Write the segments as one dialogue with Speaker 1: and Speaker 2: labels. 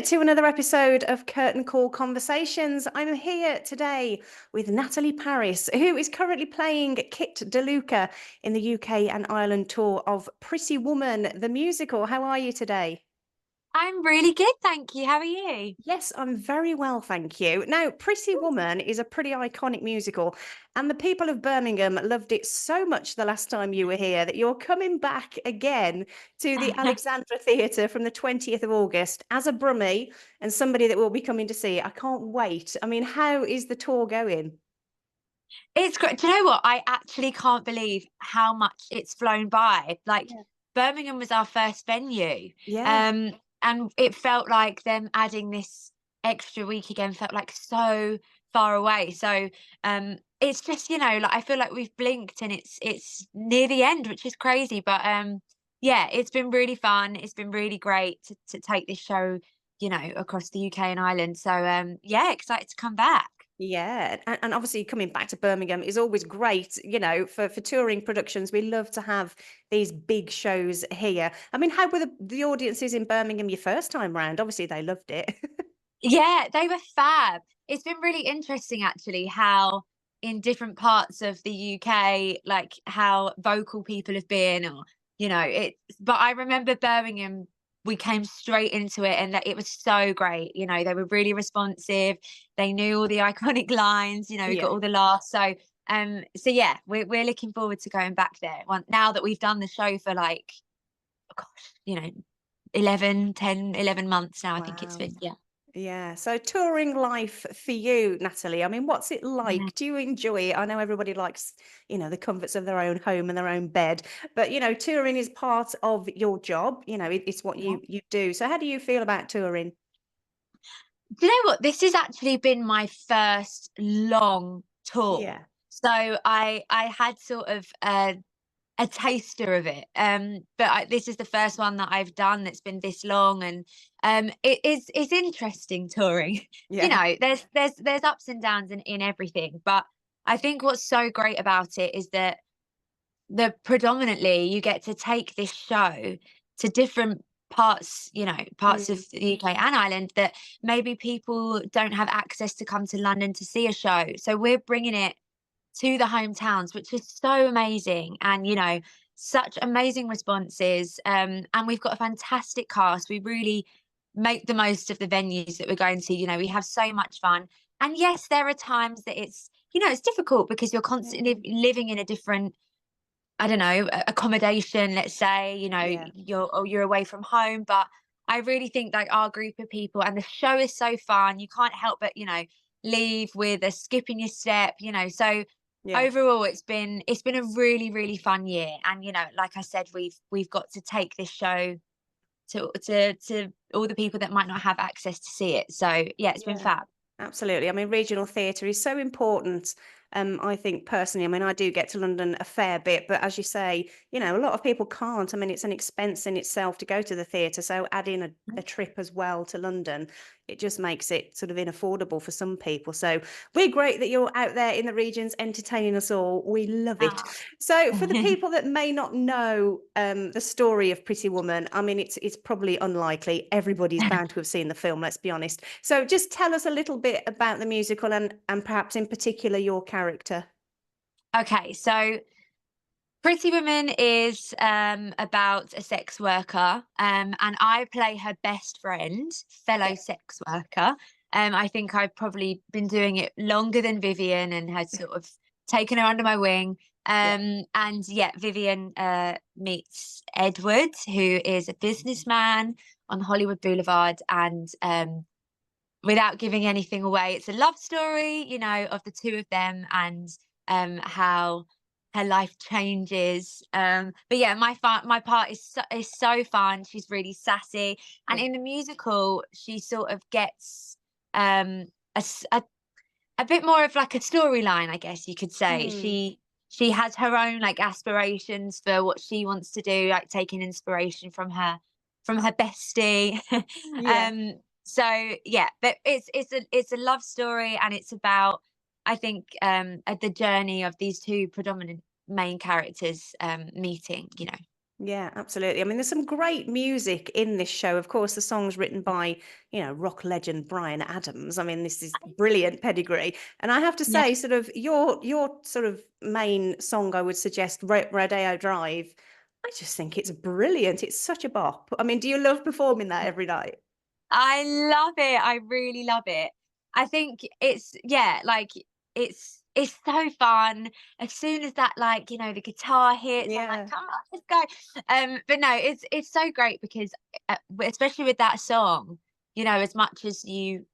Speaker 1: to another episode of Curtain Call Conversations. I'm here today with Natalie Paris, who is currently playing Kit De Luca in the UK and Ireland tour of Pretty Woman, the musical. How are you today?
Speaker 2: I'm really good, thank you. How are you?
Speaker 1: Yes, I'm very well, thank you. Now, Pretty Woman is a pretty iconic musical, and the people of Birmingham loved it so much the last time you were here that you're coming back again to the Alexandra Theatre from the 20th of August as a Brummie and somebody that will be coming to see it. I can't wait. I mean, how is the tour going?
Speaker 2: It's great. Do you know what? I actually can't believe how much it's flown by. Like,
Speaker 1: Yeah.
Speaker 2: Birmingham was our first venue.
Speaker 1: Yeah.
Speaker 2: Um, and it felt like them adding this extra week again felt like so far away. So it's just, like I feel like we've blinked and it's near the end, which is crazy. But yeah, it's been really fun. It's been really great to take this show, across the UK and Ireland. So yeah, excited to come back.
Speaker 1: Yeah, and obviously coming back to Birmingham is always great, for touring productions. We love to have these big shows here. I mean, how were the audiences in Birmingham your first time round? Obviously, they loved it.
Speaker 2: Yeah, they were fab. It's been really interesting actually how in different parts of the UK, like how vocal people have been or it but I remember Birmingham, we came straight into it and that it was so great. They were really responsive. They knew all the iconic lines, we got
Speaker 1: Yeah.
Speaker 2: all the laughs. So yeah, we're looking forward to going back there. Now that we've done the show for like, oh gosh, 11 months now, I think it's
Speaker 1: Wow.
Speaker 2: been, yeah.
Speaker 1: Yeah. So touring life for you, Natalie. I mean, what's it
Speaker 2: Yeah.
Speaker 1: like? Do you enjoy it? I know everybody likes, the comforts of their own home and their own bed, but touring is part of your job. It's what you do. So how do you feel about touring?
Speaker 2: Do you know what? This has actually been my first long tour.
Speaker 1: Yeah.
Speaker 2: So I had sort of a taster of it. But this is the first one that I've done that's been this long, and it's interesting touring.
Speaker 1: Yeah.
Speaker 2: There's ups and downs in everything, but I think what's so great about it is that the predominantly you get to take this show to different parts, parts of
Speaker 1: Mm.
Speaker 2: the UK and Ireland that maybe people don't have access to come to London to see a show. So we're bringing it to the hometowns, which is so amazing. And, such amazing responses. And we've got a fantastic cast. We really make the most of the venues that we're going to. We have so much fun. And yes, there are times that it's difficult because you're constantly
Speaker 1: Mm.
Speaker 2: living in a different, I don't know, accommodation, let's say,
Speaker 1: Yeah.
Speaker 2: you're away from home. But I really think like our group of people and the show is so fun. You can't help but, leave with a skip in your step, So
Speaker 1: Yeah.
Speaker 2: overall it's been a really, really fun year. And, like I said, we've got to take this show to all the people that might not have access to see it. So yeah, it's been
Speaker 1: Yeah.
Speaker 2: fab.
Speaker 1: Absolutely. I mean, regional theatre is so important. I think personally, I mean, I do get to London a fair bit, but as you say, a lot of people can't. I mean, it's an expense in itself to go to the theatre. So add in a trip as well to London, it just makes it sort of inaffordable for some people. So we're great that you're out there in the regions entertaining us all. We love it.
Speaker 2: Oh.
Speaker 1: So for the people that may not know the story of Pretty Woman, I mean, it's probably unlikely. Everybody's bound to have seen the film, let's be honest. So just tell us a little bit about the musical and perhaps in particular your character.
Speaker 2: Okay, so Pretty Woman is about a sex worker, and I play her best friend, fellow
Speaker 1: Yeah.
Speaker 2: sex worker. I think I've probably been doing it longer than Vivian and had sort of taken her under my wing.
Speaker 1: Yeah.
Speaker 2: And yeah, Vivian meets Edward, who is a businessman on Hollywood Boulevard, and without giving anything away, it's a love story, of the two of them and how her life changes. But yeah, my part is so fun. She's really sassy, and
Speaker 1: Yeah.
Speaker 2: in the musical, she sort of gets um a, s- a bit more of like a storyline, I guess you could say.
Speaker 1: Mm.
Speaker 2: She has her own like aspirations for what she wants to do, like taking inspiration from her bestie.
Speaker 1: Yeah.
Speaker 2: um so yeah, but it's a love story, and it's about, I think, the journey of these two predominant main characters meeting.
Speaker 1: Yeah, absolutely. I mean, there's some great music in this show. Of course, the song's written by, rock legend Brian Adams. I mean, this is brilliant pedigree. And I have to
Speaker 2: Yeah.
Speaker 1: say, sort of your sort of main song, I would suggest, Rodeo Drive. I just think it's brilliant. It's such a bop. I mean, do you love performing that every night?
Speaker 2: I love it. I really love it. I think it's yeah, like it's so fun. As soon as that like, the guitar hits, I'm like,
Speaker 1: Yeah.
Speaker 2: come on, let's go. But no, it's so great because especially with that song, as much as you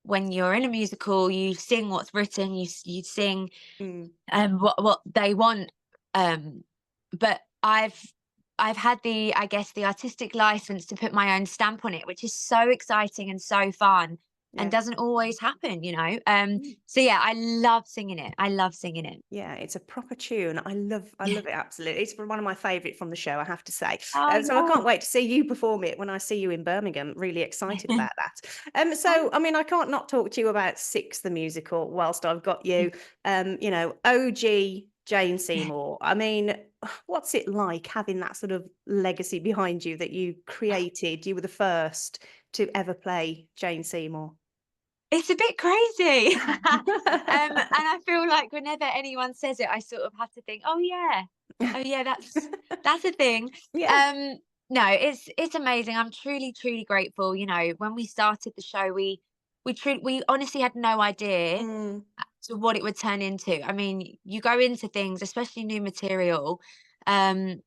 Speaker 2: when you're in a musical, you sing what's written, you sing
Speaker 1: Mm.
Speaker 2: what they want. But I've had I guess the artistic license to put my own stamp on it, which is so exciting and so fun and
Speaker 1: Yeah.
Speaker 2: doesn't always happen.
Speaker 1: Mm.
Speaker 2: So yeah, I love singing it. I love singing it.
Speaker 1: Yeah, it's a proper tune. I love it absolutely. It's one of my favourite from the show, I have to say.
Speaker 2: Oh
Speaker 1: So I can't
Speaker 2: no.
Speaker 1: wait to see you perform it when I see you in Birmingham. Really excited about that. So
Speaker 2: Thank
Speaker 1: I mean, I can't not talk to you about Six the musical whilst I've got you. OG Jane Seymour. I mean, what's it like having that sort of legacy behind you that you created? You were the first to ever play Jane Seymour.
Speaker 2: It's a bit crazy. And I feel like whenever anyone says it, I sort of have to think, oh yeah, that's a thing.
Speaker 1: Yeah.
Speaker 2: Um, no, it's amazing. I'm truly, truly grateful. When we started the show, we honestly had no idea
Speaker 1: Mm,
Speaker 2: to what it would turn into. I mean, you go into things, especially new material, um,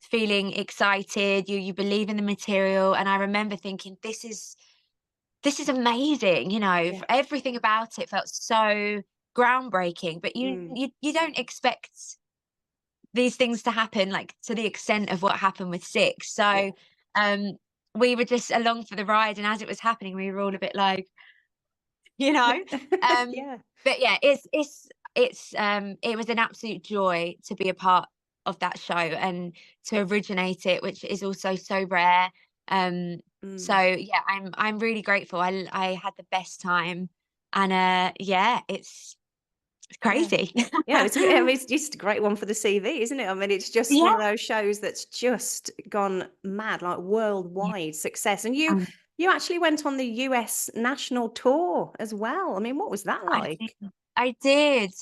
Speaker 2: feeling excited. You believe in the material, and I remember thinking, this is amazing,
Speaker 1: yeah.
Speaker 2: everything about it felt so groundbreaking, but you
Speaker 1: Mm,
Speaker 2: you you don't expect these things to happen, like, to the extent of what happened with Six.
Speaker 1: yeah.
Speaker 2: So, um, we were just along for the ride, and as it was happening, we were all a bit like, you know? Um,
Speaker 1: Yeah.
Speaker 2: but yeah, it was an absolute joy to be a part of that show and to originate it, which is also so rare. Um, so
Speaker 1: Mm.
Speaker 2: yeah, I'm really grateful. I had the best time, and yeah, it's
Speaker 1: Yeah.
Speaker 2: crazy.
Speaker 1: Yeah, I mean, it's just a great one for the CV, isn't it? I mean, it's just one
Speaker 2: Yeah.
Speaker 1: of those shows that's just gone mad, like
Speaker 2: Yeah.
Speaker 1: worldwide success. And you
Speaker 2: Um,
Speaker 1: you actually went on the US national tour as well. I mean, what was that
Speaker 2: I did.
Speaker 1: like?
Speaker 2: I did.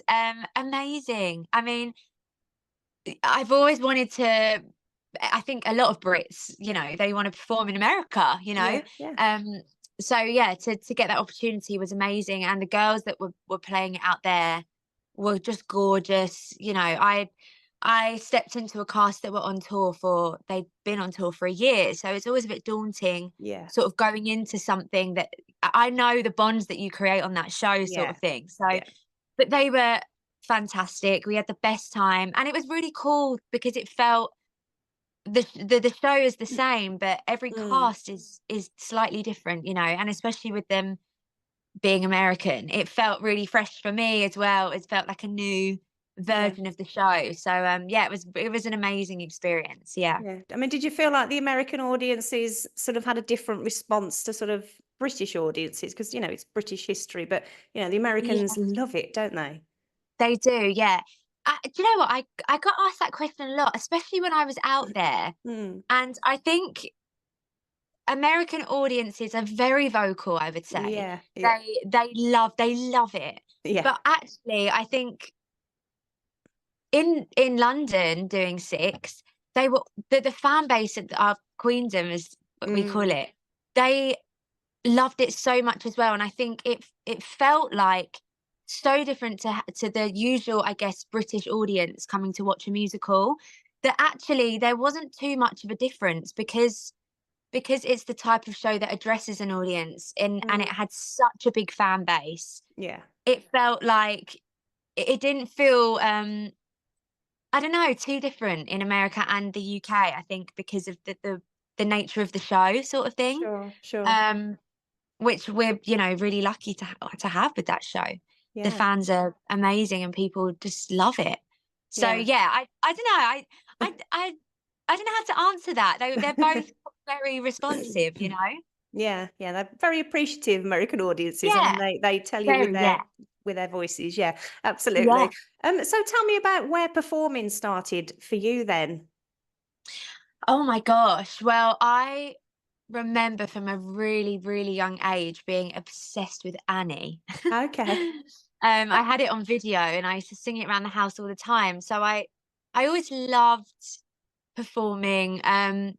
Speaker 2: Amazing. I mean, I've always wanted to. I think a lot of Brits, they want to perform in America,
Speaker 1: Yeah, yeah,
Speaker 2: Um, so yeah, to get that opportunity was amazing. And the girls that were playing it out there were just gorgeous. I stepped into a cast that were on tour they'd been on tour for a year. So it's always a bit daunting,
Speaker 1: yeah,
Speaker 2: sort of going into something that I know the bonds that you create on that show sort
Speaker 1: yeah,
Speaker 2: of thing. So,
Speaker 1: yeah.
Speaker 2: but they were fantastic. We had the best time, and it was really cool because it felt the show is the same, but every
Speaker 1: Mm,
Speaker 2: cast is slightly different, and especially with them being American, it felt really fresh for me as well. It felt like a new
Speaker 1: yeah,
Speaker 2: version of the show. So yeah, it was an amazing experience. Yeah.
Speaker 1: yeah. I mean, did you feel like the American audiences sort of had a different response to sort of British audiences? Because, it's British history, but, the Americans
Speaker 2: Yeah,
Speaker 1: love it, don't they?
Speaker 2: they do. Yeah. Do you know what? I got asked that question a lot, especially when I was out there.
Speaker 1: Mm,
Speaker 2: And I think American audiences are very vocal, I would say.
Speaker 1: yeah, yeah,
Speaker 2: They love it.
Speaker 1: yeah.
Speaker 2: But actually, I think in London doing Six, they were the fan base of our Queendom, as what we call
Speaker 1: Mm,
Speaker 2: it, they loved it so much as well. And I think it felt like so different to the usual, I guess, British audience coming to watch a musical, that actually there wasn't too much of a difference because it's the type of show that addresses an audience and it
Speaker 1: mm,
Speaker 2: had such a big fan base.
Speaker 1: yeah,
Speaker 2: It felt like it didn't feel I don't know, too different in America and the UK, I think because of the nature of the show sort of thing.
Speaker 1: sure, sure.
Speaker 2: Um, which we're, really lucky to have with that show. The
Speaker 1: Yeah,
Speaker 2: fans are amazing and people just love it. So
Speaker 1: yeah.
Speaker 2: yeah, I don't know. I I don't know how to answer that. They're both very responsive.
Speaker 1: Yeah, yeah, they're very appreciative American audiences. I mean,
Speaker 2: Yeah,
Speaker 1: they tell you
Speaker 2: very, yeah.
Speaker 1: with their voices. Yeah,
Speaker 2: Yeah.
Speaker 1: absolutely. So tell me about where performing started for you then.
Speaker 2: Oh my gosh. Well, I remember from a really, really young age being obsessed with Annie.
Speaker 1: Okay.
Speaker 2: I had it on video and I used to sing it around the house all the time. So I always loved performing. And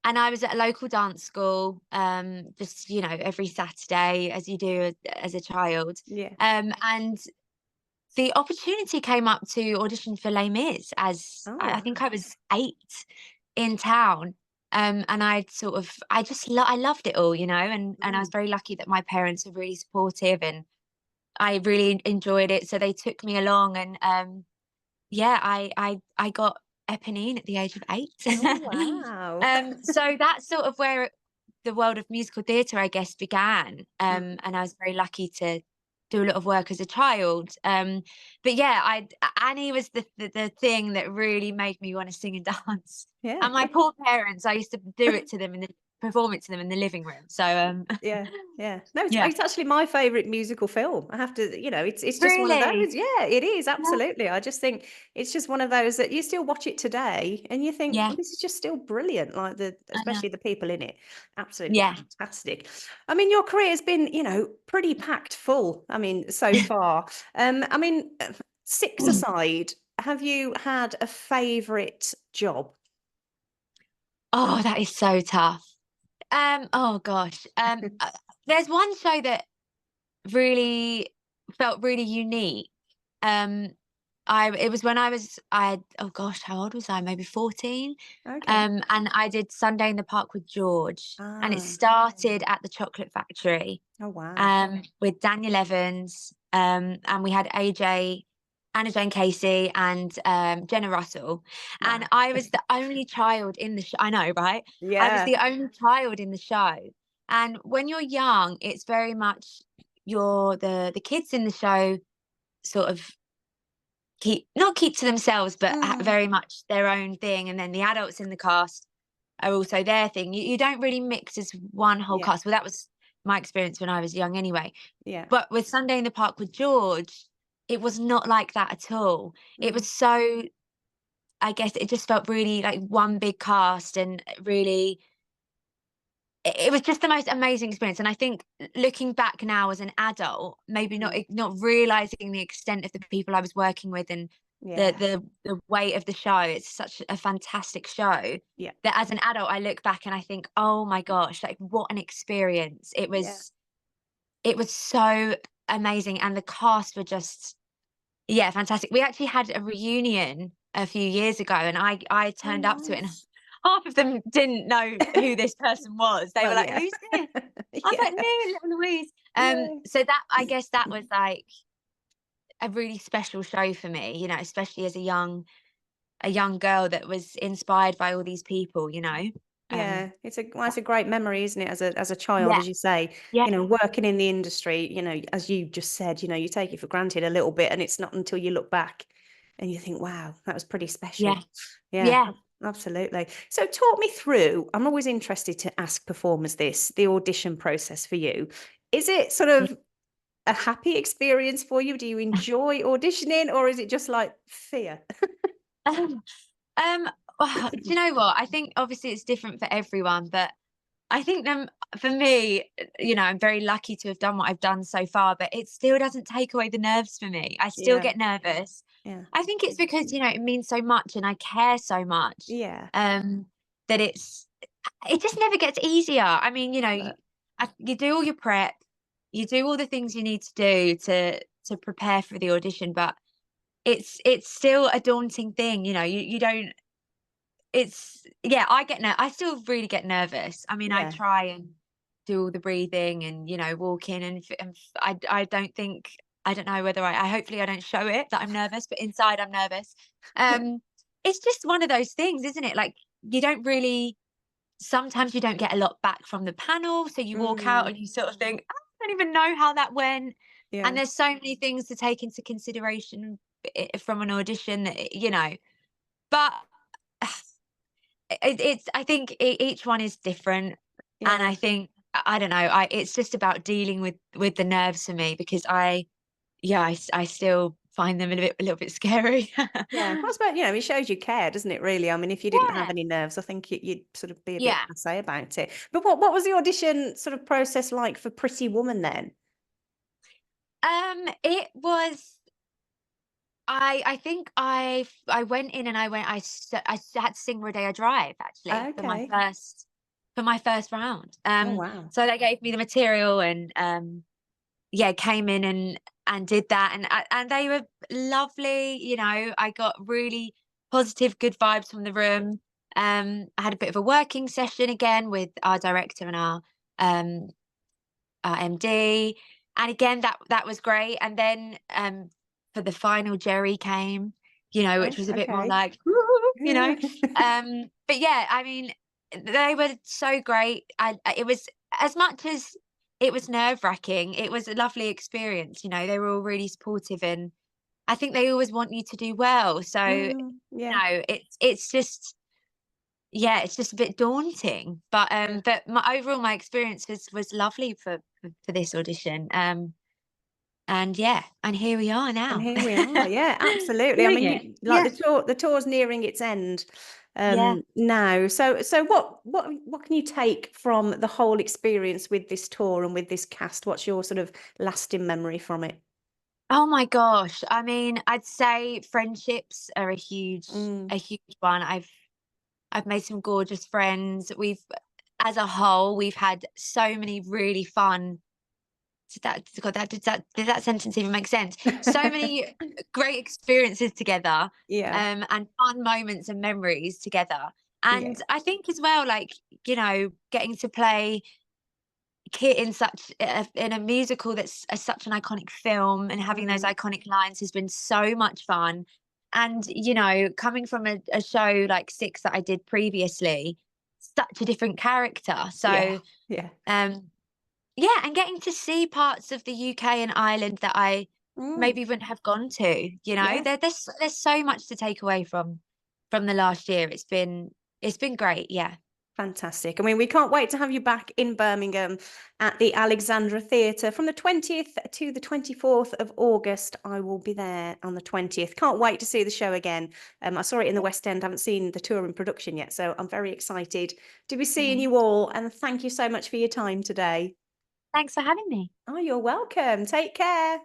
Speaker 2: I was at a local dance school, just, every Saturday, as you do as a child.
Speaker 1: Yeah.
Speaker 2: And the opportunity came up to audition for Les Mis as
Speaker 1: Oh,
Speaker 2: I think
Speaker 1: wow.
Speaker 2: I was 8 in town. And I just I loved it all, and I was
Speaker 1: Mm.
Speaker 2: very lucky that my parents were really supportive and I really enjoyed it. So they took me along and yeah, I got Eponine at the age of 8.
Speaker 1: Oh, wow.
Speaker 2: So that's sort of where the world of musical theatre, I guess, began.
Speaker 1: Mm.
Speaker 2: And I was very lucky to do a lot of work as a child. But yeah, Annie was the thing that really made me want to sing and dance.
Speaker 1: Yeah.
Speaker 2: And my poor parents, I used to do it to them perform it to them in the living room. So
Speaker 1: Yeah, yeah. No, it's
Speaker 2: yeah.
Speaker 1: it's actually my favourite musical film. I have to, it's just one of
Speaker 2: Really?
Speaker 1: those. Yeah, it is,
Speaker 2: Yeah.
Speaker 1: absolutely. I just think it's just one of those that you still watch it today and you think,
Speaker 2: Yeah.
Speaker 1: "Oh, this is just still brilliant." Like
Speaker 2: I know.
Speaker 1: especially the people in it. Absolutely
Speaker 2: Yeah.
Speaker 1: fantastic. I mean, your career has been, pretty packed full. I mean, so far. I mean, six aside, have you had a favourite job?
Speaker 2: Oh, that is so tough. Oh gosh. There's one show that really felt really unique. Um, it was when oh gosh, how old was I? Maybe 14.
Speaker 1: Okay.
Speaker 2: And I did Sunday in the Park with George, and it
Speaker 1: Ah.
Speaker 2: started at the Chocolate Factory,
Speaker 1: Oh, wow.
Speaker 2: with Daniel Evans, and we had AJ, Anna Jane Casey, and Jenna Russell. And
Speaker 1: Wow.
Speaker 2: I was the only child in the show. I know, right? I was
Speaker 1: Yeah.
Speaker 2: the only child in the show. And when you're young, it's very much you're the kids in the show sort of keep to themselves, but
Speaker 1: Mm.
Speaker 2: very much their own thing. And then the adults in the cast are also their thing. You don't really mix as one whole
Speaker 1: Yeah.
Speaker 2: cast. Well, that was my experience when I was young anyway.
Speaker 1: Yeah.
Speaker 2: But with Sunday in the Park with George, it was not like that at all. It
Speaker 1: Mm.
Speaker 2: was so, I guess it just felt really like one big cast and really it was just the most amazing experience. And I think looking back now as an adult, maybe
Speaker 1: Mm.
Speaker 2: not realizing the extent of the people I was working with and the
Speaker 1: Yeah.
Speaker 2: the weight of the show. It's such a fantastic show
Speaker 1: Yeah.
Speaker 2: that as an adult I look back and I think, oh my gosh, like what an experience.
Speaker 1: Yeah.
Speaker 2: It was so amazing. And the cast were just, yeah, fantastic. We actually had a reunion a few years ago and I
Speaker 1: Oh,
Speaker 2: turned up to it and
Speaker 1: nice.
Speaker 2: half of them didn't know who this person was. They were
Speaker 1: Well,
Speaker 2: like,
Speaker 1: yeah.
Speaker 2: "Who's this?" I was
Speaker 1: Yeah.
Speaker 2: like, "No, little Louise."
Speaker 1: Yeah.
Speaker 2: So that I guess that was like a really special show for me, especially as a young girl that was inspired by all these people, Um,
Speaker 1: Yeah. It's a great memory, isn't it? As a child,
Speaker 2: yeah,
Speaker 1: as you say,
Speaker 2: yeah,
Speaker 1: working in the industry, as you just said, you take it for granted a little bit, and it's not until you look back and you think, wow, that was pretty
Speaker 2: yeah,
Speaker 1: special. Yeah,
Speaker 2: yeah.
Speaker 1: absolutely. So talk me through, I'm always interested to ask performers this, the audition process for you. Is it sort
Speaker 2: Yeah.
Speaker 1: of a happy experience for you? Do you enjoy auditioning or is it just like fear?
Speaker 2: Um, um, do you know what? I think obviously it's different for everyone, but I think for me, I'm very lucky to have done what I've done so far, but it still doesn't take away the nerves for me. I still
Speaker 1: Yeah,
Speaker 2: get nervous.
Speaker 1: yeah,
Speaker 2: I think it's because, it means so much and I care so much,
Speaker 1: yeah.
Speaker 2: that it just never gets easier. I mean,
Speaker 1: But
Speaker 2: you do all your prep, you do all the things you need to do to prepare for the audition, but it's still a daunting thing, you don't yeah, I still really get nervous. I mean, I
Speaker 1: yeah,
Speaker 2: try and do all the breathing and, walk in I don't think I don't know whether I hopefully I don't show it that I'm nervous, but inside I'm nervous. Um, it's just one of those things, isn't it? Like you don't really sometimes you don't get a lot back from the panel, so you walk out
Speaker 1: mm,
Speaker 2: and you sort of think, "Oh, I don't even know how that went." And
Speaker 1: yeah,
Speaker 2: there's so many things to take into consideration from an audition that, but it's I think each one is different, and
Speaker 1: yeah,
Speaker 2: I think I don't know. It's just about dealing with the nerves for me because I still find them a little bit scary.
Speaker 1: Yeah, I suppose, it shows you care, doesn't it, really? I mean, if you didn't have
Speaker 2: Yeah.
Speaker 1: any nerves, I think you'd sort of be a bit
Speaker 2: Yeah.
Speaker 1: passé about it. But what was the audition sort of process like for Pretty Woman then?
Speaker 2: It was I think I went in and I had to sing Rodeo Drive actually
Speaker 1: Okay.
Speaker 2: for my first round.
Speaker 1: Oh, wow.
Speaker 2: So they gave me the material and yeah, came in and did that and they were lovely, I got really positive, good vibes from the room. I had a bit of a working session again with our director and um our MD. And again, that was great. And then for the final, Jerry came, which
Speaker 1: Gosh,
Speaker 2: was a bit more
Speaker 1: okay.
Speaker 2: like, But yeah, I mean, they were so great. It was as much as it was nerve wracking. It was a lovely experience. They were all really supportive, and I think they always want you to do well. So
Speaker 1: Yeah,
Speaker 2: it's just yeah, it's just a bit daunting,
Speaker 1: yeah.
Speaker 2: but my experience was lovely for this audition, and yeah, and here we are
Speaker 1: And
Speaker 2: now.
Speaker 1: here we are. Yeah, absolutely. I
Speaker 2: Doing
Speaker 1: mean,
Speaker 2: it.
Speaker 1: like
Speaker 2: Yeah,
Speaker 1: the tour's nearing its end
Speaker 2: yeah.
Speaker 1: now. So what can you take from the whole experience with this tour and with this cast? What's your sort of lasting memory from it?
Speaker 2: Oh my gosh, I mean, I'd say friendships are
Speaker 1: Mm,
Speaker 2: a huge one. I've made some gorgeous friends. As a whole, we've had so many really fun. Did that sentence even make sense? So many great experiences together,
Speaker 1: yeah,
Speaker 2: and fun moments and memories together.
Speaker 1: yeah.
Speaker 2: And I think as well, like, getting to play Kit in a musical that's such an iconic film and having those
Speaker 1: Mm,
Speaker 2: iconic lines has been so much fun. And, coming from a show like Six that I did previously, such a different character.
Speaker 1: yeah,
Speaker 2: So,
Speaker 1: yeah.
Speaker 2: um, yeah, and getting to see parts of the UK and Ireland that I
Speaker 1: Mm,
Speaker 2: maybe wouldn't have gone to,
Speaker 1: yeah.
Speaker 2: there's so much to take away from the last year. It's been great, yeah.
Speaker 1: Fantastic. I mean, we can't wait to have you back in Birmingham at the Alexandra Theatre from the 20th to the 24th of August. I will be there on the 20th. Can't wait to see the show again. I saw it in the West End. Haven't seen the tour in production yet, so I'm very excited to be seeing
Speaker 2: Mhm.
Speaker 1: you all. And thank you so much for your time today.
Speaker 2: Thanks for having me.
Speaker 1: Oh, you're welcome. Take care.